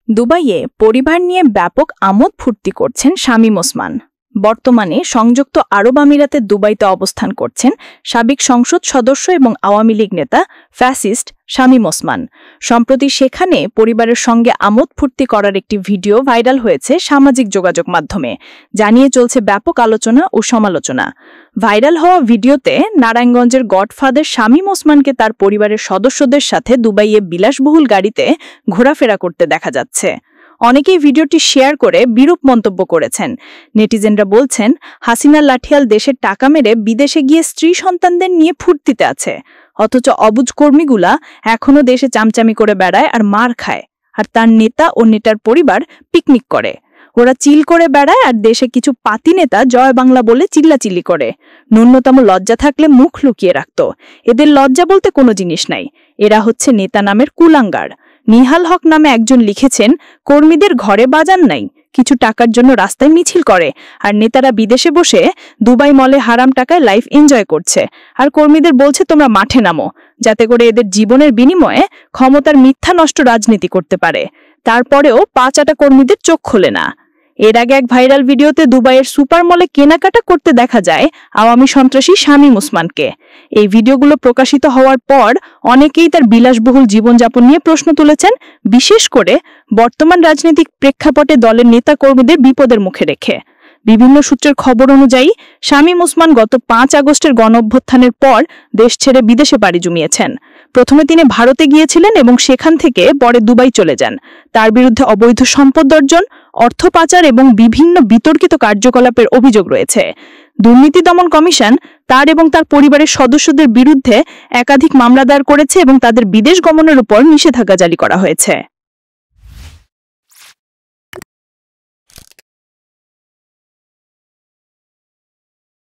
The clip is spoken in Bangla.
দুবাইয়ে পরিবার নিয়ে ব্যাপক আমোদ ফুর্তি করছেন শামীম ওসমান। বর্তমানে সংযুক্ত আরব আমিরাতের দুবাইতে অবস্থান করছেন সাবেক সংসদ সদস্য এবং আওয়ামী লীগ নেতা ফ্যাসিস্ট শামীম ওসমান। সম্প্রতি সেখানে পরিবারের সঙ্গে আমোদ ফুর্তি করার একটি ভিডিও ভাইরাল হয়েছে সামাজিক যোগাযোগ মাধ্যমে, জানিয়ে চলছে ব্যাপক আলোচনা ও সমালোচনা। ভাইরাল হওয়া ভিডিওতে নারায়ণগঞ্জের গডফাদার শামীম ওসমানকে তার পরিবারের সদস্যদের সাথে দুবাইয়ে বিলাসবহুল গাড়িতে ঘোরাফেরা করতে দেখা যাচ্ছে। অনেকেই ভিডিওটি শেয়ার করে বিরূপ মন্তব্য করেছেন। নেটিজেনরা বলছেন, হাসিনা লাঠিয়াল দেশের টাকা মেরে বিদেশে গিয়ে স্ত্রী সন্তানদের নিয়ে ফুর্তিতে আছে, অথচ অবুঝ কর্মীগুলা এখনও দেশে চামচামি করে বেড়ায় আর মার খায়, আর তার নেতা ও নেতার পরিবার পিকনিক করে। ওরা চিল করে বেড়ায় আর দেশে কিছু পাতি নেতা জয় বাংলা বলে চিল্লাচিল্লি করে। ন্যূনতম লজ্জা থাকলে মুখ লুকিয়ে রাখত। এদের লজ্জা বলতে কোনো জিনিস নাই। এরা হচ্ছে নেতা নামের কুলাঙ্গার। নিহাল হক নামে একজন লিখেছেন, কর্মীদের ঘরে বাজার নাই, কিছু টাকার জন্য রাস্তায় মিছিল করে, আর নেতারা বিদেশে বসে দুবাই মলে হারাম টাকায় লাইফ এনজয় করছে, আর কর্মীদের বলছে তোমরা মাঠে নামো, যাতে করে এদের জীবনের বিনিময়ে ক্ষমতার মিথ্যা নষ্ট রাজনীতি করতে পারে। তারপরেও পাঁচাটা কর্মীদের চোখ খোলে না। এর আগে এক ভাইরাল ভিডিওতে দুবাইয়ের সুপার মলে কেনাকাটা করতে দেখা যায় আওয়ামী সন্ত্রাসী শামীম ওসমানকে। এই ভিডিওগুলো প্রকাশিত হওয়ার পর অনেকেই তার বিলাসবহুল জীবনযাপন নিয়ে প্রশ্ন তুলেছেন, বিশেষ করে বর্তমান রাজনৈতিক প্রেক্ষাপটে দলের নেতা কর্মীদের বিপদের মুখে রেখে। বিভিন্ন সূত্রের খবর অনুযায়ী শামীম ওসমান গত 5 আগস্টের গণঅভ্যুত্থানের পর দেশ ছেড়ে বিদেশে পাড়ি জমিয়েছেন। প্রথমে তিনি ভারতে গিয়েছিলেন এবং সেখান থেকে পরে দুবাই চলে যান। তার বিরুদ্ধে অবৈধ সম্পদ অর্জন, অর্থ পাচার এবং বিভিন্ন বিতর্কিত কার্যকলাপের অভিযোগ রয়েছে। দুর্নীতি দমন কমিশন তার এবং তার পরিবারের সদস্যদের বিরুদ্ধে একাধিক মামলা দায়ের করেছে এবং তাদের বিদেশ গমনের উপর নিষেধাজ্ঞা জারি করা হয়েছে।